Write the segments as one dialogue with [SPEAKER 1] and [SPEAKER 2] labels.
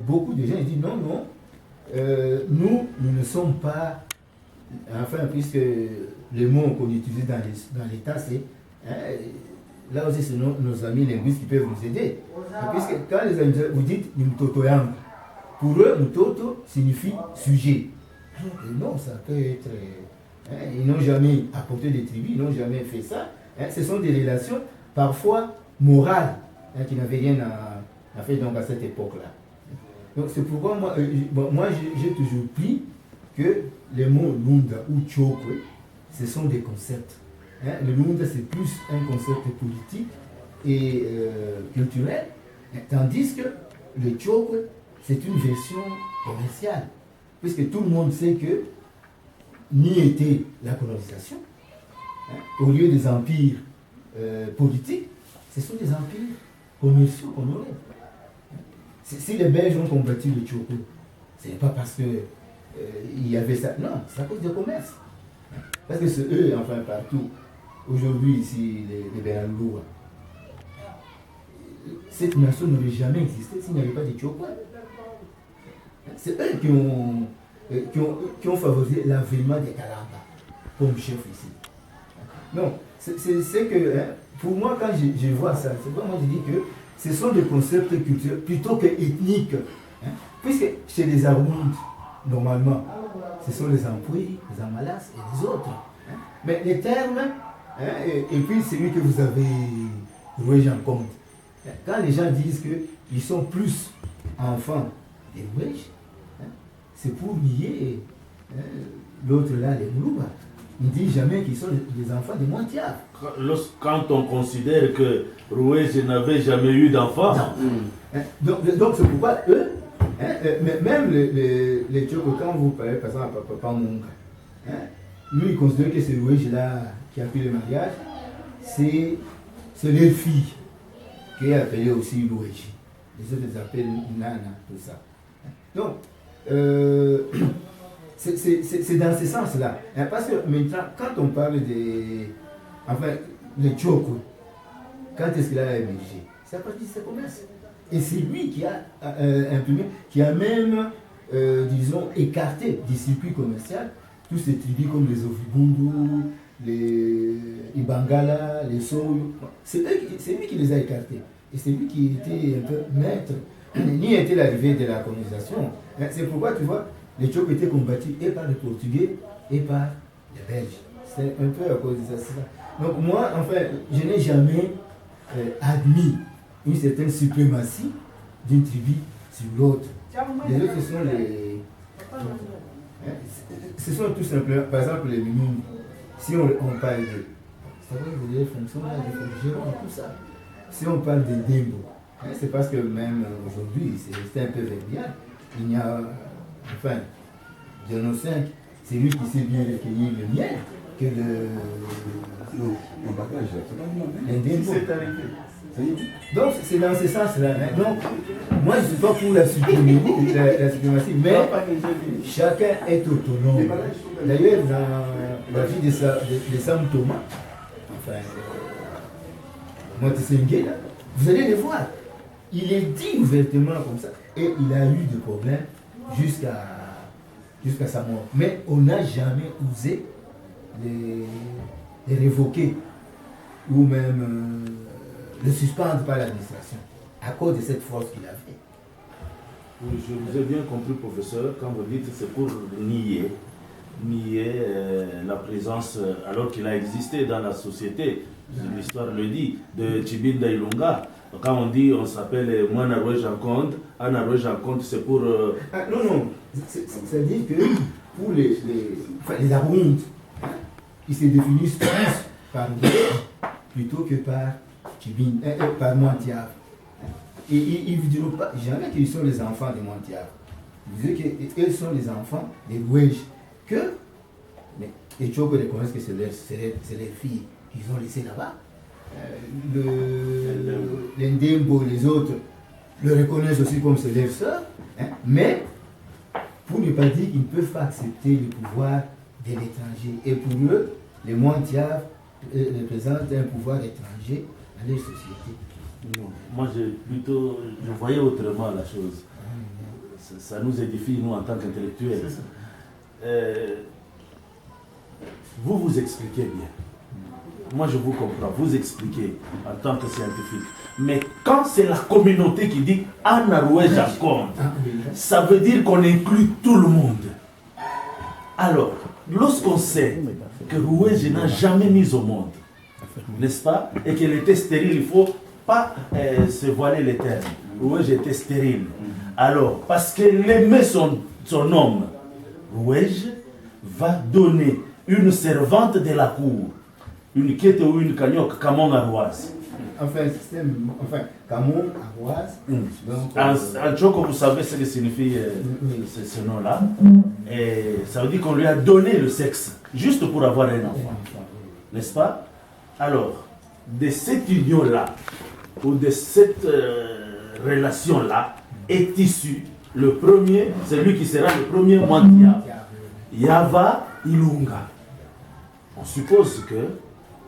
[SPEAKER 1] Beaucoup de gens disent non, non, nous ne sommes pas, enfin, puisque le mot qu'on utilise dans l'État, c'est, hein, là aussi c'est nos amis linguistes qui peuvent nous aider. Puisque quand les amis, vous dites Mtoto yangu, pour eux, Mtoto signifie sujet. Et non, ça peut être, hein, ils n'ont jamais apporté des tribus, ils n'ont jamais fait ça. Hein, ce sont des relations parfois morales, hein, qui n'avaient rien à faire donc à cette époque-là. Donc c'est pourquoi moi j'ai toujours pris que les mots Lunda ou Chokwe, ce sont des concepts. Hein, le Lunda c'est plus un concept politique et culturel, tandis que le Chokwe c'est une version commerciale, puisque tout le monde sait que ni était la colonisation, hein, au lieu des empires politiques, ce sont des empires commerciaux qu'on aurait. Si les Belges ont combattu le Tchoko, ce n'est pas parce que il y avait ça. Non, c'est à cause du commerce. Parce que c'est eux, enfin partout. Aujourd'hui, ici, les Bérangoua, cette nation n'aurait jamais existé s'il n'y avait pas de Tchoko. C'est eux qui ont favorisé l'avènement des Kalamba comme chef ici. Non, c'est que, hein, pour moi, quand je vois ça, c'est vraiment je dis que ce sont des concepts culturels plutôt que ethniques. Hein, puisque chez les Armondes, normalement, ce sont les Ampouis, les Amalas et les autres. Hein. Mais les termes, hein, et puis celui que vous avez joué en compte. Quand les gens disent qu'ils sont plus enfants des Ouèges, hein, c'est pour nier, hein, l'autre là, les Moulouba. Il ne dit jamais qu'ils sont les enfants des Mointiaves.
[SPEAKER 2] Quand on considère que Rouège n'avait jamais eu d'enfants.
[SPEAKER 1] Hein, donc c'est pourquoi eux, hein, même les Tchoko, quand vous parlez par exemple à Papa Munga, hein, lui il considère que c'est Rouège là qui a fait le mariage, c'est leur fille qui est appelée aussi Rouège. Les autres les appellent Nana, tout ça. Donc, c'est dans ce sens-là. Hein, parce que maintenant, quand on parle des. Enfin, le Tchoko, quand est-ce qu'il a émergé? C'est à partir de ses commerces. Et c'est lui qui a imprimé, qui a même, disons, écarté du circuit commercial tous ces tribus comme les Ovibundu, les Ibangala, les Soyo. C'est lui qui les a écartés. Et c'est lui qui était un peu maître, ni était l'arrivée de la colonisation. C'est pourquoi, tu vois, les Tchoko étaient combattus et par les Portugais et par les Belges. C'est un peu à cause de ça. Donc moi, enfin, je n'ai jamais admis une certaine suprématie d'une tribu sur l'autre. Les autres, ce sont les... Ce sont tout simplement, par exemple, les Minouns. Si on parle de... Ça va vous dire, fonction là, du forgeron, tout ça. Si on parle de Dembo, hein, c'est parce que même aujourd'hui, c'est un peu verbial. Il y a... Enfin, Diano 5, c'est lui qui sait bien recueillir le miel que
[SPEAKER 3] le bagage,
[SPEAKER 1] c'est pas le donc c'est dans ce sens-là. Hein. Donc, moi je ne suis pas pour la suprématie, mais chacun est autonome. D'ailleurs, dans la vie de Sam Thomas, enfin, Montessengue, vous allez le voir. Il est dit ouvertement comme ça, et il a eu des problèmes jusqu'à sa mort. Mais on n'a jamais osé les révoquer ou même le suspendre par l'administration à cause de cette force qu'il avait.
[SPEAKER 2] Oui, je vous ai bien compris, professeur, quand vous dites que c'est pour nier la présence, alors qu'il a existé dans la société, l'histoire le dit, de Tchibinda Ilunga. Quand on dit on s'appelle Moana Rouge-en-Compte, Anna Rouge-en-Compte, c'est pour...
[SPEAKER 1] non, c'est-à-dire que pour les Arrondes, ils se définissent tous par Rouge plutôt que par Tchibinda, par Mointiave. Et ils ne diront pas jamais qu'ils sont les enfants des Mointiave. Ils disent qu'ils sont les enfants des Rouges. Mais les Tchoko reconnaissent que c'est les filles qu'ils ont laissées là-bas. Les Ndembo, les autres, le reconnaissent aussi comme c'est leurs sœurs, hein, mais pour ne pas dire qu'ils ne peuvent pas accepter le pouvoir de l'étranger. Et pour eux, les Mointiaves représentent un pouvoir étranger dans les sociétés.
[SPEAKER 2] Non, moi je voyais autrement la chose. ça nous édifie, nous, en tant qu'intellectuels. Vous vous expliquez bien. Moi, je vous comprends. Vous expliquez en tant que scientifique. Mais quand c'est la communauté qui dit « Anaroué Jaconde », ça veut dire qu'on inclut tout le monde. Alors, lorsqu'on sait que Rouège n'a jamais mis au monde, n'est-ce pas, et qu'elle était stérile, il ne faut pas se voiler les termes. Rouège était stérile. Alors, parce qu'elle aimait son homme, Rouège va donner une servante de la cour, une quête ou une cagnoc, Camon Arroise.
[SPEAKER 1] Enfin, Camon Arroise.
[SPEAKER 2] En Tchoko, vous savez ce que signifie ce nom-là. Et ça veut dire qu'on lui a donné le sexe, juste pour avoir un enfant. N'est-ce pas? Alors, de cette union-là, ou de cette relation-là, est issu le premier, celui qui sera le premier Mwantia, Yava Ilunga. On suppose que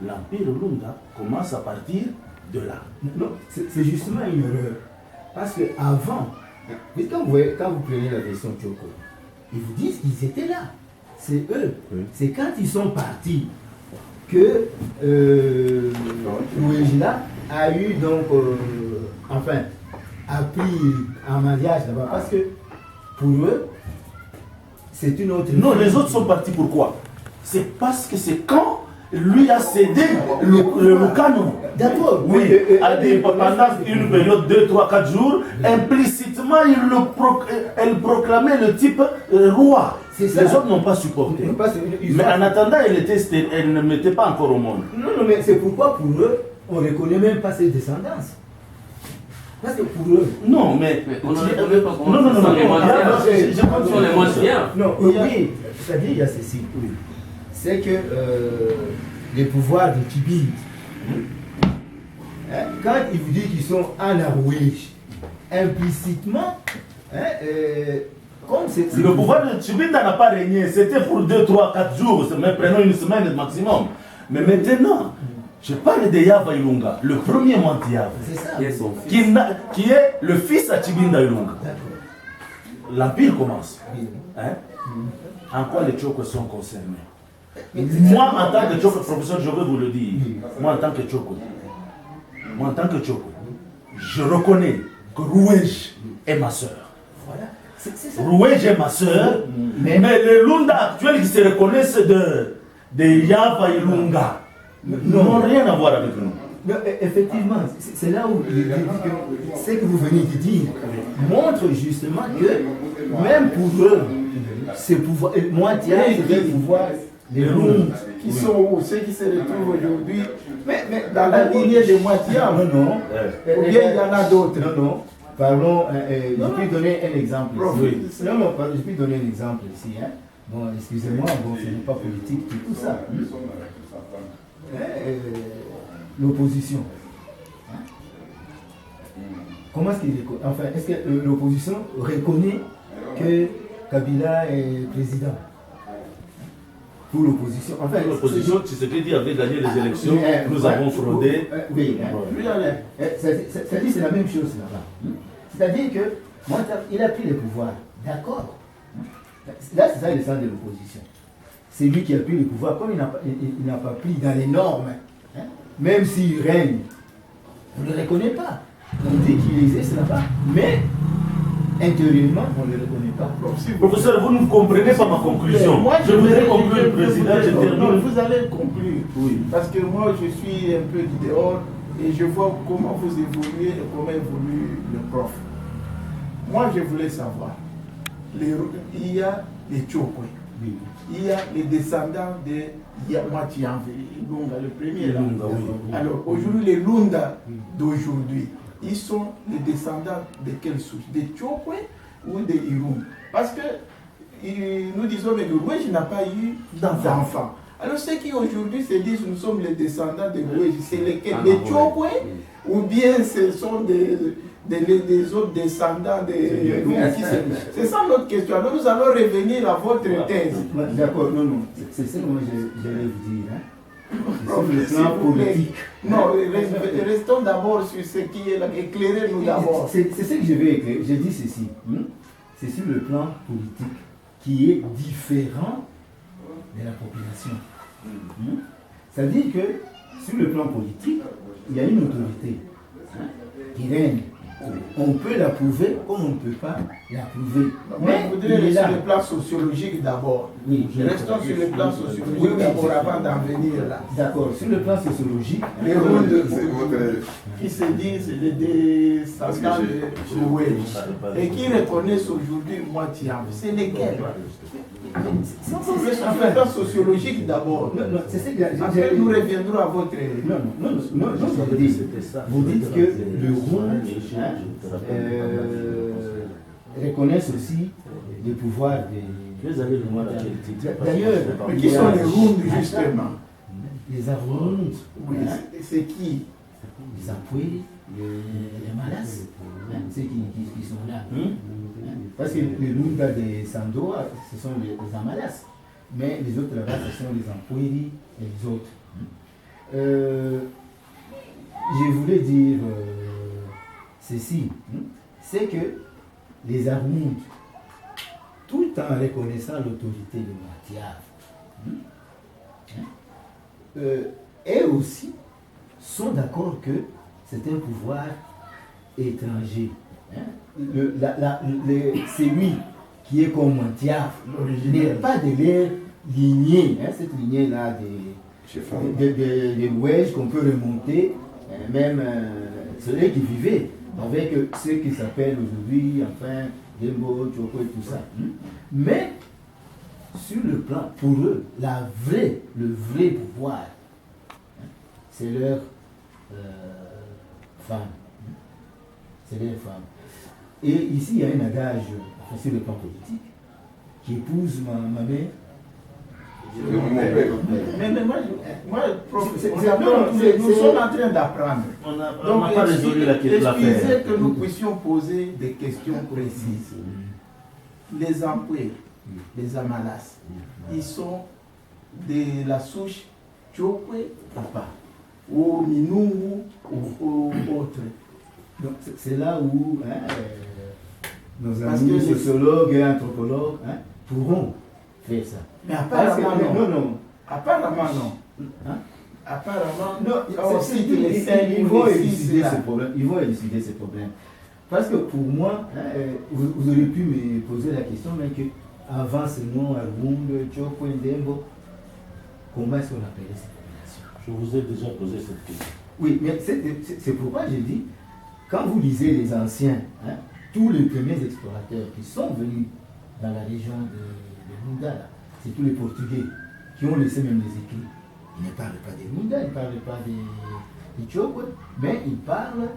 [SPEAKER 2] l'Empire Ilunga commence à partir de là.
[SPEAKER 1] Non, c'est justement une erreur. Parce qu'avant, quand vous prenez la version Tchoko, ils vous disent qu'ils étaient là. C'est eux. Oui. C'est quand ils sont partis que Louéjila a eu donc, a pris un mariage là-bas. Parce que pour eux, c'est une autre...
[SPEAKER 2] Non, les autres sont partis pourquoi? C'est parce que c'est quand lui a cédé le canon.
[SPEAKER 1] D'accord.
[SPEAKER 2] Oui, a dit pendant une période 2, 3, 4 jours, implicitement, elle proclamait le type roi. Les autres n'ont pas supporté. Mais en attendant, elle ne mettait pas encore au monde.
[SPEAKER 1] Non, mais c'est pourquoi pour eux, on ne reconnaît même pas ses descendances. Parce que pour eux...
[SPEAKER 3] Non, mais on ne reconnaît pas comment sont les Mwantiens.
[SPEAKER 1] Non, oui, c'est-à-dire il y a ceci. Oui. C'est que les pouvoirs de Tibide, quand ils vous disent qu'ils sont en Arouège, implicitement, comme c'est...
[SPEAKER 2] Le pouvoir de Tibide n'a pas régné, c'était pour 2, 3, 4 jours, mais prenons une semaine maximum. Mais maintenant, je parle de Yava Ilunga, le premier Mwantia, qui est le fils à Tibinda Ilunga. L'empire commence. En quoi les Tchokos sont concernés? Moi, en tant que Tchoko, professeur, je veux vous le dire. Moi, en tant que Tchoko, je reconnais que Rouège est ma soeur.
[SPEAKER 1] Voilà.
[SPEAKER 2] Rouège est ma soeur, mais les Lunda actuels qui se reconnaissent de Yava Ilunga n'ont rien à voir avec nous.
[SPEAKER 1] Non, effectivement, c'est là où je dis que ce que vous venez de dire montre justement que même pour eux, ces pouvoirs, Mwantia, c'est des pouvoirs, les Lunda,
[SPEAKER 4] qui sont où, ceux qui se retrouvent aujourd'hui, mais dans la lignée de Mwantia,
[SPEAKER 1] non,
[SPEAKER 4] ou bien il y en a d'autres.
[SPEAKER 1] Non. Parlons, je peux donner un exemple ici. Non, je peux donner un exemple ici. Hein. Bon, excusez-moi, bon, ce n'est pas politique, tout ça. L'opposition. Hein? Comment est-ce qu'il reconnaît? Enfin, est-ce que l'opposition reconnaît que Kabila est président? Pour l'opposition. Enfin,
[SPEAKER 2] l'opposition, Tshisekedi avait gagné les élections, nous avons fraudé.
[SPEAKER 1] Oui, c'est-à-dire c'est la même chose là-bas. C'est-à-dire que moi, il a pris le pouvoir, d'accord. Là, c'est ça le sens de l'opposition. C'est lui qui a pris le pouvoir, comme il n'a pas pris dans les normes, hein, même s'il règne, on ne le reconnaît pas. On dit qu'il existe là-bas, mais intérieurement, on ne le reconnaît pas.
[SPEAKER 2] Professeur, vous ne comprenez pas ma conclusion.
[SPEAKER 4] Moi,
[SPEAKER 2] je voudrais conclure, président, je termine.
[SPEAKER 4] Non, vous allez conclure.
[SPEAKER 2] Oui.
[SPEAKER 4] Parce que moi, je suis un peu du dehors et je vois comment vous évoluez et comment évolue le prof. Moi, je voulais savoir, il y a les Tchokwe, il y a les descendants de Yamatian, le premier là. Alors, aujourd'hui, les Lunda d'aujourd'hui, ils sont les descendants de quelle souche? Des Tchokwe ou des Irum? Parce que nous disons que Rouège n'a pas eu d'enfants. Alors ceux qui aujourd'hui se disent nous sommes les descendants de Rouège, c'est lesquels? Les Tchokwe ou bien ce sont des autres descendants de Irum? C'est ça notre question. Alors nous allons revenir à votre thèse.
[SPEAKER 1] D'accord, non. C'est ça que moi je vais vous dire. Hein. Sur le plan politique.
[SPEAKER 4] Non, restons d'abord sur ce qui est là. Éclairez-nous d'abord.
[SPEAKER 1] C'est ce que je vais éclairer. Je dis ceci. c'est sur le plan politique qui est différent de la population. C'est-à-dire que sur le plan politique, il y a une autorité qui règne. On peut l'approuver comme on ne peut pas l'approuver.
[SPEAKER 4] Mais je voudrais rester sur le plan sociologique d'abord.
[SPEAKER 1] Oui,
[SPEAKER 4] Restons sur le plan sociologique
[SPEAKER 1] oui,
[SPEAKER 4] d'abord avant d'en venir là.
[SPEAKER 1] D'accord, sur le plan sociologique,
[SPEAKER 4] Les rôles qui se disent les descendants de Wage et qui reconnaissent aujourd'hui Moitiam, c'est lesquels? Sur le plan sociologique d'abord.
[SPEAKER 1] non, c'est ce que
[SPEAKER 4] Après, nous reviendrons à votre.
[SPEAKER 1] Non, vous dites que le rouge reconnaissent aussi le pouvoir des. D'ailleurs,
[SPEAKER 4] Mais qui sont les Rounds justement?
[SPEAKER 1] Les Arounds,
[SPEAKER 4] Oui, c'est qui?
[SPEAKER 1] les Apoué, les Malas, ceux qui sont là. Parce que les Lunga des Sandoa, ce sont les Amalas. Mais les autres là-bas, ce sont les Ampuiri et les autres. Je voulais dire ceci, c'est que les Arounds, tout en reconnaissant l'autorité de Matiaf, eux aussi sont d'accord que c'est un pouvoir étranger. Celui qui est comme Matiaf n'est pas de leur lignée, cette lignée-là des Ouèges qu'on peut remonter, même ceux qui vivaient avec ceux qui s'appellent aujourd'hui, enfin, Dembo, Tchoko et tout ça. Mais, sur le plan, pour eux, le vrai pouvoir, c'est leur femme. C'est leur femme. Et ici, il y a un adage, enfin, sur le plan politique, qui épouse ma mère.
[SPEAKER 4] Mais moi, nous sommes en train d'apprendre.
[SPEAKER 2] On n'a pas résolu l'affaire.
[SPEAKER 4] Excusez que nous puissions poser des questions précises. Les Ampoué, les Amalas, ils sont de la souche Tchokwe Papa, ou Minungu, ou autres.
[SPEAKER 1] Donc c'est là où nos amis sociologues et anthropologues pourront faire ça.
[SPEAKER 4] Mais apparemment non. Apparemment non.
[SPEAKER 1] Apparemment non. Ils vont élucider ce problème. Ils vont élucider ce problème. Parce que pour moi, vous auriez pu me poser la question, mais que avant ce nom, Arwung, Tchoko, Ndembo, comment est-ce qu'on appelait ces populations?
[SPEAKER 2] Je vous ai déjà posé cette question.
[SPEAKER 1] Oui, mais c'est pourquoi j'ai dit, quand vous lisez les anciens, tous les premiers explorateurs qui sont venus dans la région de Lunda, c'est tous les Portugais qui ont laissé même les écrits. Ils ne parlent pas des Lunda, ils ne parlent pas des Tchoko, mais ils parlent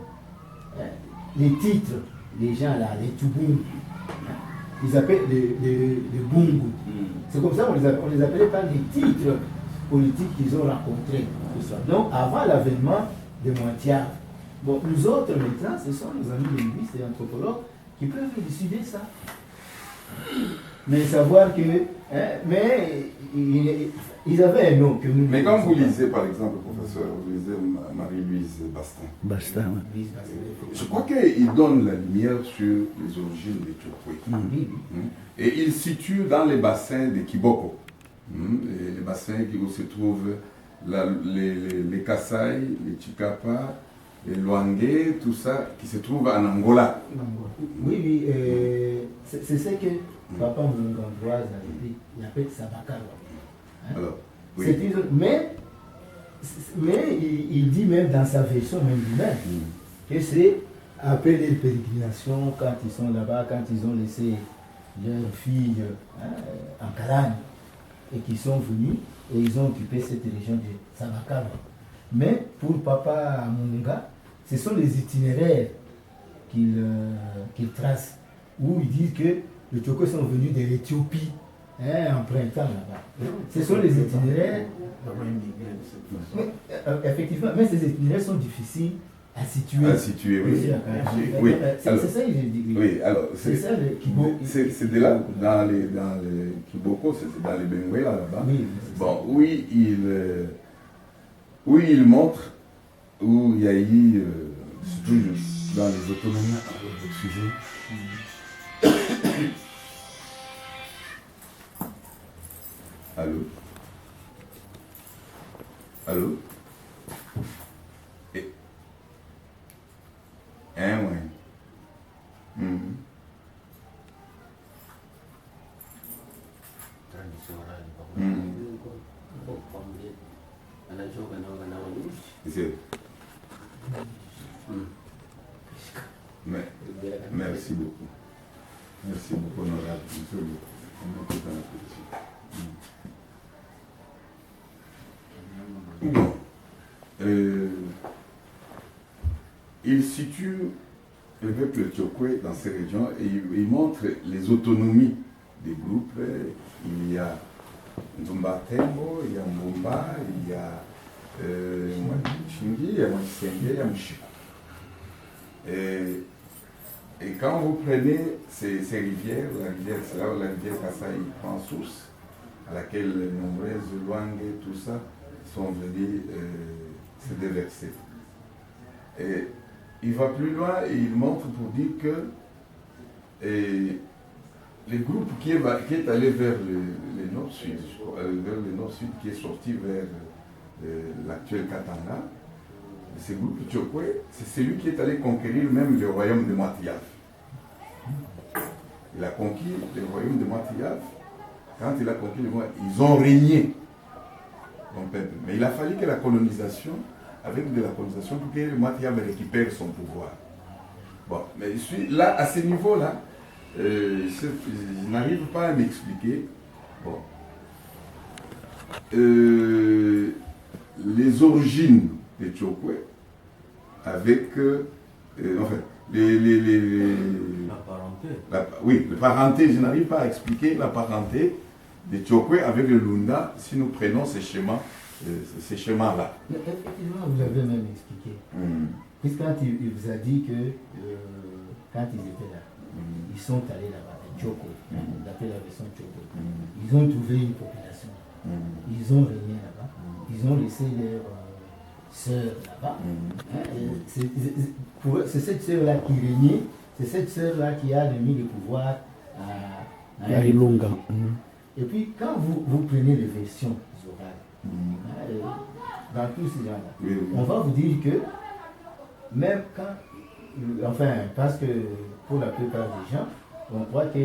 [SPEAKER 1] les titres, les gens là, les Tubung, ils appellent les Bungu. C'est comme ça qu'on les appelait par les titres politiques qu'ils ont rencontrés. Donc avant l'avènement de Moitiaf. Bon, nous autres maintenant, ce sont nos amis linguistes et anthropologues qui peuvent décider ça. Mais savoir que... mais ils avaient un nom que nous...
[SPEAKER 5] Mais quand vous lisez, par exemple, professeur, vous lisez Marie-Louise Bastin. Je crois qu'il donne la lumière sur les origines des Tchokwe. Et il situe dans les bassins des Kiboko. Et les bassins où se trouvent les Kasaï, les Chikapa, les Luangue, tout ça, qui se trouve en Angola.
[SPEAKER 1] Oui, c'est ce que Papa Mungandroise avait dit. Il appelle Sabakaro.
[SPEAKER 5] Alors, oui.
[SPEAKER 1] Mais il dit même dans sa version même lui-même que c'est après les pérégrinations, quand ils sont là-bas, quand ils ont laissé leurs filles en Caragne et qu'ils sont venus et ils ont occupé cette région de Sabakaro. Mais pour Papa Munga, ce sont les itinéraires qu'il trace, où il dit que les Tchokos sont venus de l'Éthiopie en printemps là-bas. Ce sont les itinéraires. Effectivement, mais ces itinéraires sont difficiles à situer.
[SPEAKER 5] Oui. Oui.
[SPEAKER 1] C'est ça que j'ai dit.
[SPEAKER 5] Oui, alors,
[SPEAKER 1] c'est ça le Kiboko.
[SPEAKER 5] C'est de là, dans les Kiboko, c'est dans les Benguela là-bas.
[SPEAKER 1] Oui,
[SPEAKER 5] bon, oui, il montre où il y a eu, surtout dans les autonomies, Allô? Et... Hein, ouais. Merci beaucoup. Merci beaucoup, honorable. Bon. Il situe le peuple Tchokwe dans ces régions et il montre les autonomies des groupes. Il y a Nzumba Tembo, il y a Mbumba, il y a Mwachingi, il y a Mwachisenge, il y a Mshiko. Et quand vous prenez ces rivières, c'est là où la rivière Kasaï prend source, à laquelle les nombreuses langues et tout ça sont venus se déverser. Et il va plus loin et il montre pour dire que le groupe qui est allé vers le nord-sud, qui est sorti vers l'actuel Katanga, ce groupe Tchokwe, c'est celui qui est allé conquérir même le royaume de Matiaf. Il a conquis le royaume de Matiaf. Quand il a conquis le royaume, ils ont régné. Mais il a fallu que la colonisation, avec de la colonisation, pour que le Matiaf récupère son pouvoir. Bon, mais je suis là, à ce niveau-là, je n'arrive pas à m'expliquer. Bon. Les origines de Tchokwe avec enfin,
[SPEAKER 2] la parenté.
[SPEAKER 5] Oui, la parenté, je n'arrive pas à expliquer la parenté de Tchokwe avec le Lunda si nous prenons ces schémas-là.
[SPEAKER 1] Effectivement, vous l'avez même expliqué. Puisque quand il vous a dit que quand ils étaient là, ils sont allés là-bas, Tchoko, d'après la version Tchoko, ils ont trouvé une population, ils ont régné là-bas, ils ont laissé leurs sœurs là-bas. C'est cette sœur-là qui régnait, c'est cette sœur-là qui a remis le pouvoir à Ilunga. Et puis quand vous prenez les versions orales, dans tous ces gens-là, on va vous dire que même quand, enfin, parce que pour la plupart des gens, on croit que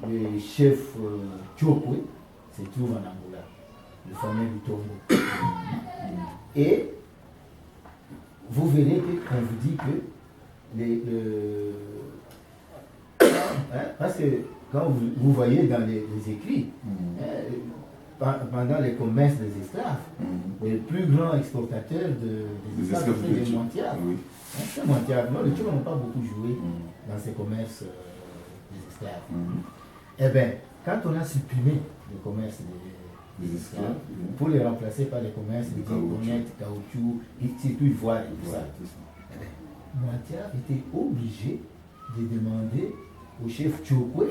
[SPEAKER 1] le chef Tchokwe se trouve en Angola, le fameux Lutongo. Et vous verrez qu'on vous dit que parce que quand vous voyez dans les écrits, pendant les commerces des esclaves, les plus grands exportateurs des esclaves, c'est les Montiaves. C'est Montiaves. Non, les Tchouks n'ont pas beaucoup joué dans ces commerces des esclaves. Eh bien, quand on a supprimé le commerce des esclaves pour les remplacer par les commerces de cognettes, caoutchouc, surtout ivoire et tout ça, Montiaves était obligé de demander au chef Tchokwe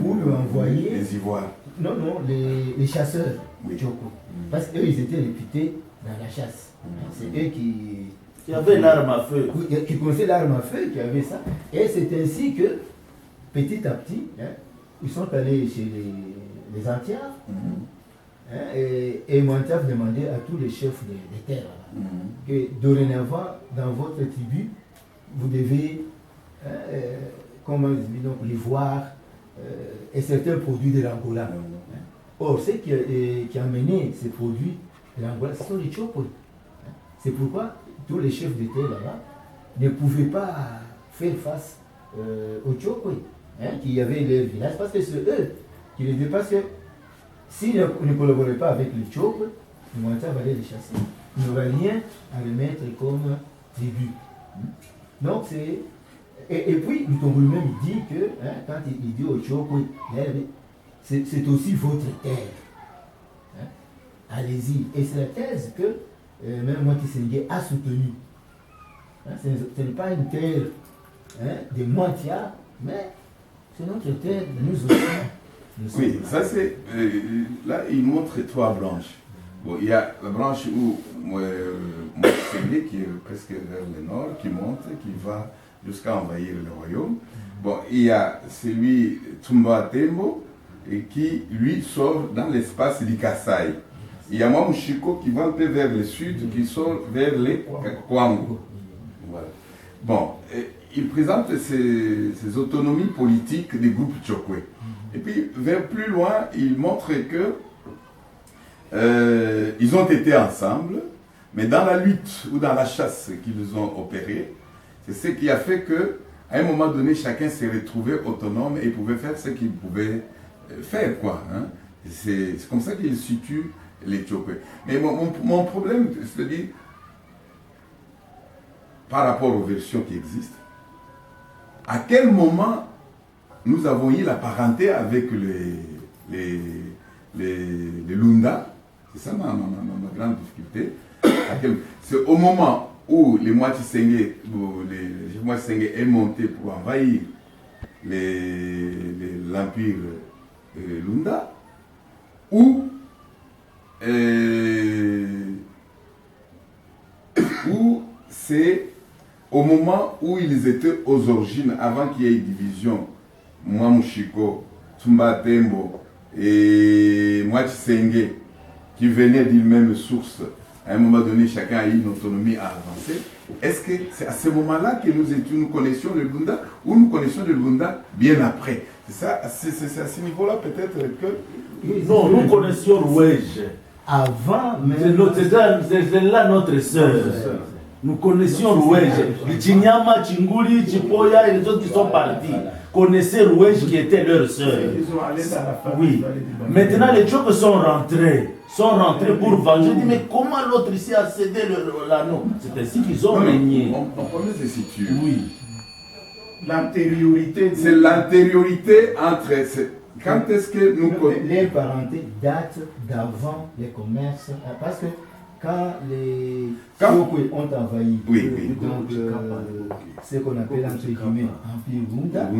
[SPEAKER 1] pour lui envoyer
[SPEAKER 5] les ivoires.
[SPEAKER 1] Non, les chasseurs Tchokwe. Parce qu'eux, ils étaient réputés dans la chasse. C'est eux qui
[SPEAKER 2] avaient l'arme à feu.
[SPEAKER 1] Qui connaissaient l'arme à feu, qui avaient ça. Et c'est ainsi que, petit à petit, ils sont allés chez les Antiaves. Et Montiaf demandait à tous les chefs des terres que dorénavant, dans votre tribu, vous devez, comment donc l'ivoire et certains produits de l'Angola. Or, ceux qui a mené ces produits de l'Angola, ce sont les Tchokwe. C'est pourquoi tous les chefs de terre là-bas ne pouvaient pas faire face aux Tchokwe, qui avaient leur village, parce que c'est eux qui les dépassent. S'ils ne collaboraient pas avec les Tchokwe, le Montiaf allait les chasser. Il n'y aurait rien à remettre comme tribu. Donc c'est... Et puis, Lutongo lui-même dit que, quand il dit au Tchokwe, c'est aussi votre terre. Allez-y. Et c'est la thèse que même Mwakisenge a soutenue. Ce n'est pas une terre de Montiaf, mais c'est notre terre, nous aussi.
[SPEAKER 5] Oui, ça c'est... là, il montre trois branches. Bon, il y a la branche où Mwakisenge, qui est presque vers le nord, qui monte, qui va jusqu'à envahir le royaume. Bon, il y a celui Tumba Tembo, et qui, lui, sort dans l'espace du Kasaï. Il y a Mwamushiko qui va un peu vers le sud, qui sont vers les Kwango. Voilà. Bon, il présente ces autonomies politiques des groupes Tchokwe. Et puis, vers plus loin, il montre que ils ont été ensemble, mais dans la lutte ou dans la chasse qu'ils ont opérée, c'est ce qui a fait que, à un moment donné, chacun s'est retrouvé autonome et pouvait faire ce qu'il pouvait faire, quoi. Hein. C'est comme ça qu'il situe les Tchokwe. Mais mon problème, c'est-à-dire, par rapport aux versions qui existent, à quel moment nous avons eu la parenté avec les Lunda? C'est ça ma grande difficulté. C'est au moment où les Mwatisenge est monté pour envahir l'empire Lunda, ou c'est au moment où ils étaient aux origines, avant qu'il y ait une division, Mwamushiko, Tumba Tembo et Mwatisenge, qui venaient d'une même source, à un moment donné, chacun a eu une autonomie à avancer. Est-ce que c'est à ce moment-là que nous connaissions le Lunda, ou nous connaissions le Lunda bien après? C'est à ce niveau-là peut-être que...
[SPEAKER 2] Non, nous connaissions Rouège.
[SPEAKER 1] Avant, mais...
[SPEAKER 2] C'est là notre sœur. Nous connaissions Rouège. Chinyama, Chinguli, Chipoya et les autres qui sont partis connaissaient Rouège qui était leur sœur.
[SPEAKER 4] Ils sont allés dans la
[SPEAKER 2] Oui.
[SPEAKER 4] famille.
[SPEAKER 2] Maintenant, les Tchokwe sont rentrés pour venger. Je dis, mais comment l'autre ici a cédé l'anneau? C'est ainsi qu'ils ont régné.
[SPEAKER 5] Mon problème se situe.
[SPEAKER 2] Oui.
[SPEAKER 4] L'antériorité.
[SPEAKER 5] C'est l'antériorité entre... Quand est-ce que nous...
[SPEAKER 1] Les parentés datent d'avant les commerces. Parce que quand les Tchokwe ont envahi, donc ce qu'on appelle entre guillemets Empire Lunda,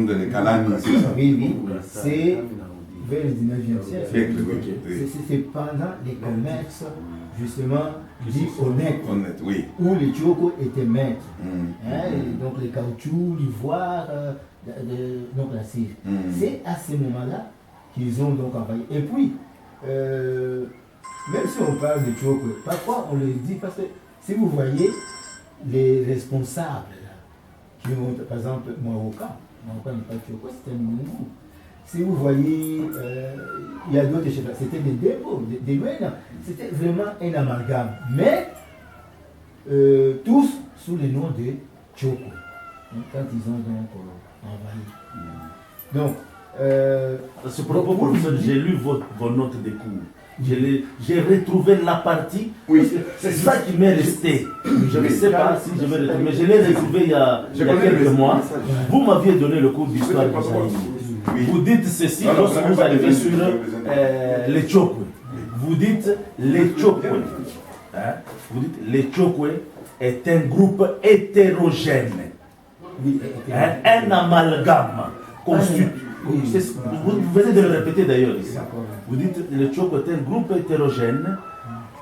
[SPEAKER 1] c'est vers le 19e siècle. C'est pendant les commerces justement dits honnêtes, où les Tchokwe étaient maîtres. Donc les caoutchoucs, l'ivoire, donc la cire. C'est à ce moment-là qu'ils ont donc envahi. Et puis, même si on parle de Tchokwe, parfois on le dit parce que si vous voyez les responsables là, qui ont, par exemple, Mwaoka n'est pas Tchokwe, c'était un Mungu. Si vous voyez, il y a d'autres chefs, c'était des dépôts, des Luena, c'était vraiment un amalgame, mais tous sous le nom de Tchokwe, quand ils ont donc envahi. Donc,
[SPEAKER 2] à ce propos, professeur, j'ai lu vos notes de cours. J'ai retrouvé la partie, c'est ça qui m'est resté. Je ne sais pas si je vais retrouver, mais je l'ai retrouvé il y a quelques mois. Vous m'aviez donné le cours d'histoire du Zaïre. Vous dites ceci lorsque vous arrivez sur les Tchokwe. Vous dites les Tchokwe. Vous dites les Tchokwe est un groupe hétérogène. Un amalgame constitué. Vous venez de le répéter d'ailleurs ici. Vous dites que le Tchokwe est un groupe hétérogène,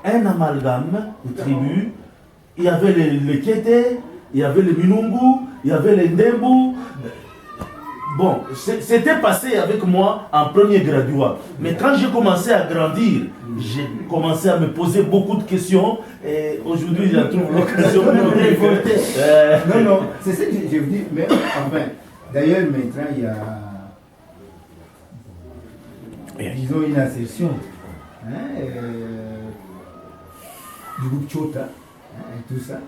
[SPEAKER 2] un amalgame de tribus. Il y avait les Kété, il y avait les Minungu, il y avait les Ndembu. Bon, c'était passé avec moi en premier graduat. Mais quand j'ai commencé à grandir, j'ai commencé à me poser beaucoup de questions. Et aujourd'hui, j'ai trouvé l'occasion de me révolter.
[SPEAKER 1] Non, c'est ce que je vous dis. Mais enfin, d'ailleurs, maintenant, il y a... disons une assertion du groupe Chota et tout ça.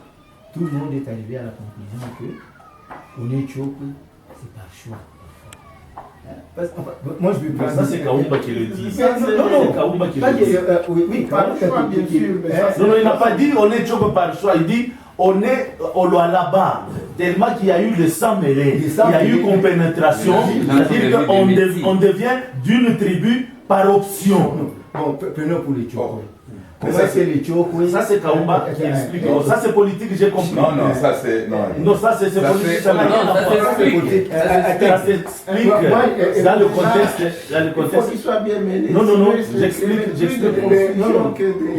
[SPEAKER 1] Tout le monde est arrivé à la conclusion que on est Tchokwe, c'est par choix. Parce, enfin, moi je vais prendre...
[SPEAKER 2] Ça c'est Kaoumba qui le dit.
[SPEAKER 1] Non,
[SPEAKER 2] Kaoumba qui le dit.
[SPEAKER 1] Oui, par choix, bien sûr.
[SPEAKER 2] Non, il n'a pas dit on est Tchokwe par choix, il dit on est au là-bas. Tellement qu'il y a eu le sang mêlé, il y a eu compénétration, c'est-à-dire qu'on devient d'une tribu par option.
[SPEAKER 1] Bon, prenons pour les Tchokwe. Ça c'est les Tchokwe.
[SPEAKER 2] Ça c'est Kaoumba qui explique. Ça c'est politique, j'ai compris.
[SPEAKER 5] Non, ça c'est...
[SPEAKER 2] Non, ça c'est politique, ça n'a rien à voir. Ça s'explique dans le contexte.
[SPEAKER 4] Il faut qu'il soit bien mené.
[SPEAKER 2] Non,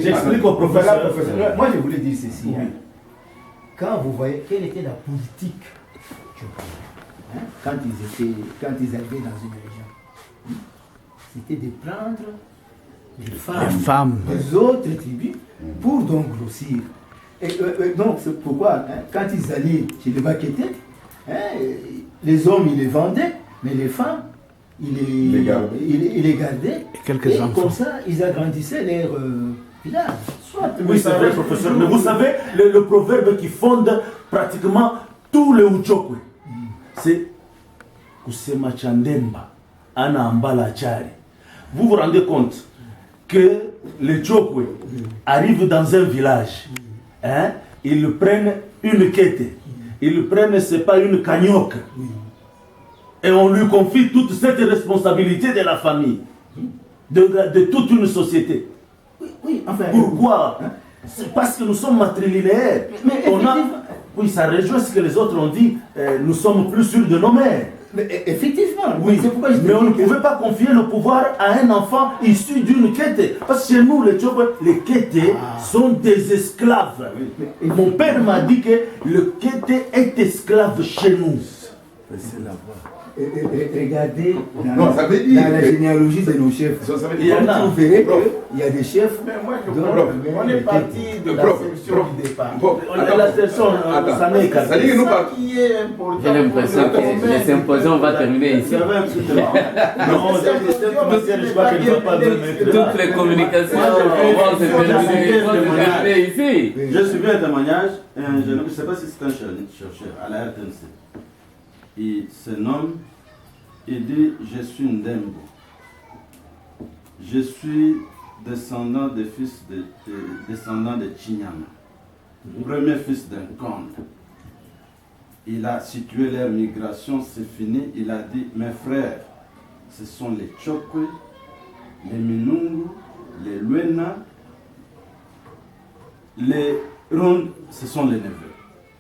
[SPEAKER 2] j'explique au professeur.
[SPEAKER 1] Moi je voulais dire ceci. Quand vous voyez quelle était la politique quand ils arrivaient dans une région, c'était de prendre les femmes des autres tribus pour donc grossir. Et donc c'est pourquoi quand ils allaient chez les Bakétés, les hommes ils les vendaient, mais les femmes ils les gardaient. Et comme ça ils agrandissaient leur village.
[SPEAKER 2] Oui, c'est vrai, professeur. Mais vous savez, le proverbe qui fonde pratiquement tous les Uchokwe, c'est Kusema Chandemba, Ana Ambala Chari. Vous vous rendez compte que les Chokwe arrivent dans un village, ils prennent une quête, ils prennent, c'est pas une cagnoc, et on lui confie toute cette responsabilité de la famille, de toute une société.
[SPEAKER 1] Oui, enfin,
[SPEAKER 2] pourquoi? C'est parce que nous sommes matrilinéaires.
[SPEAKER 1] Mais
[SPEAKER 2] oui, ça rejoint ce que les autres ont dit. Nous sommes plus sûrs de nos mères.
[SPEAKER 1] Mais effectivement,
[SPEAKER 2] oui. Mais on ne pouvait pas confier le pouvoir à un enfant issu d'une quête. Parce que chez nous, les quêtes sont des esclaves. Mon père m'a dit que le quête est esclave chez nous.
[SPEAKER 1] C'est la voix. Regardez dans la généalogie de nos chefs. Vous verrez qu'il y a des chefs.
[SPEAKER 4] Mais moi, je comprends. On est parti de la solution du départ.
[SPEAKER 2] La solution, ça n'est qu'à
[SPEAKER 4] c'est ça qui est important.
[SPEAKER 3] J'ai l'impression que le symposium va terminer ici. Toutes les communications vont se terminer ici.
[SPEAKER 2] Je suivi un témoignage, je ne sais pas si c'est un chercheur à la RTNC. Il se nomme, il dit, je suis Ndembo. Je suis descendant des fils descendant de Chinyama, premier fils d'un conde. Il a situé leur migration, c'est fini. Il a dit, mes frères, ce sont les Chokwe, les Minungu, les Luena, les Rondes, ce sont les neveux.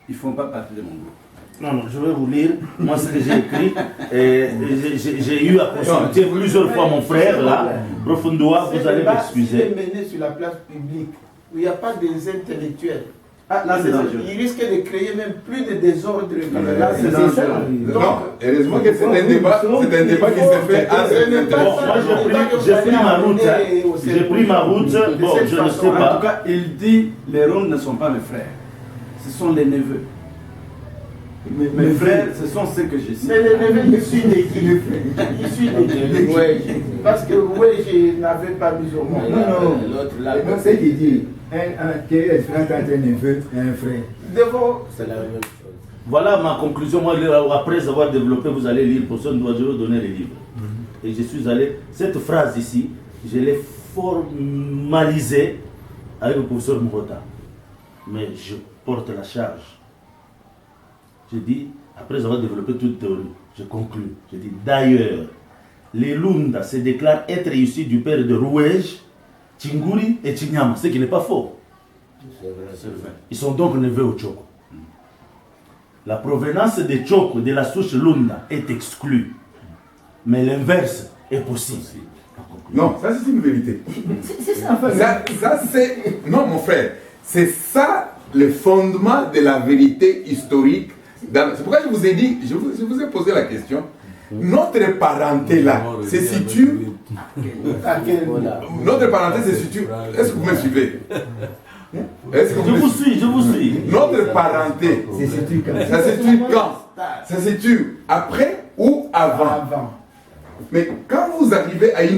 [SPEAKER 2] Ils ne font pas partie de mon groupe. Non, je vais vous lire, moi ce que j'ai écrit, j'ai eu à consulter plusieurs fois mon frère là, Profondois, vous allez m'excuser.
[SPEAKER 4] C'est mené sur la place publique, où il n'y a pas des intellectuels.
[SPEAKER 2] Ah, là c'est dangereux.
[SPEAKER 4] Il risque de créer même plus de désordre.
[SPEAKER 2] Là c'est dangereux.
[SPEAKER 5] Non, heureusement que c'est un débat qui se fait à
[SPEAKER 2] j'ai pris ma route, j'ai pris ma route, bon, je ne sais pas.
[SPEAKER 6] En tout cas, il dit, les Rondes ne sont pas mes frères, ce sont les neveux. Mes frères, ce sont ceux que je sais.
[SPEAKER 4] Mais les neveux issus de qui? Issus de Rouège. Parce que Rouège n'avait pas mis au monde.
[SPEAKER 1] Non. L'autre là. C'est qui dit quelle est la différence entre un neveu et un frère?
[SPEAKER 4] C'est la même chose.
[SPEAKER 2] Voilà ma conclusion. Moi, après avoir développé, vous allez lire, pour ça, nous allons donner les livres. Et je suis allé, cette phrase ici, je l'ai formalisée avec le professeur Mourota. Mais je porte la charge. Je dis, après avoir développé toute théorie, je conclus. Je dis, d'ailleurs, les Lunda se déclarent être issus du père de Rouège, Tchinguri et Chinyama, ce qui n'est pas faux.
[SPEAKER 4] C'est vrai.
[SPEAKER 2] Ils sont donc neveux au Tchoko. La provenance des Tchoko, de la souche Lunda, est exclue. Mais l'inverse est possible.
[SPEAKER 5] Non, ça c'est une vérité.
[SPEAKER 1] C'est ça, en fait.
[SPEAKER 5] Ça c'est... Non, mon frère, c'est ça le fondement de la vérité historique. C'est pourquoi je vous ai dit, je vous ai posé la question. Notre parenté là se situe. Notre parenté se situe. Est-ce que vous me suivez?
[SPEAKER 2] Je vous suis.
[SPEAKER 5] Notre parenté, ça se situe quand? Ça se situe après ou avant? Mais quand vous arrivez à une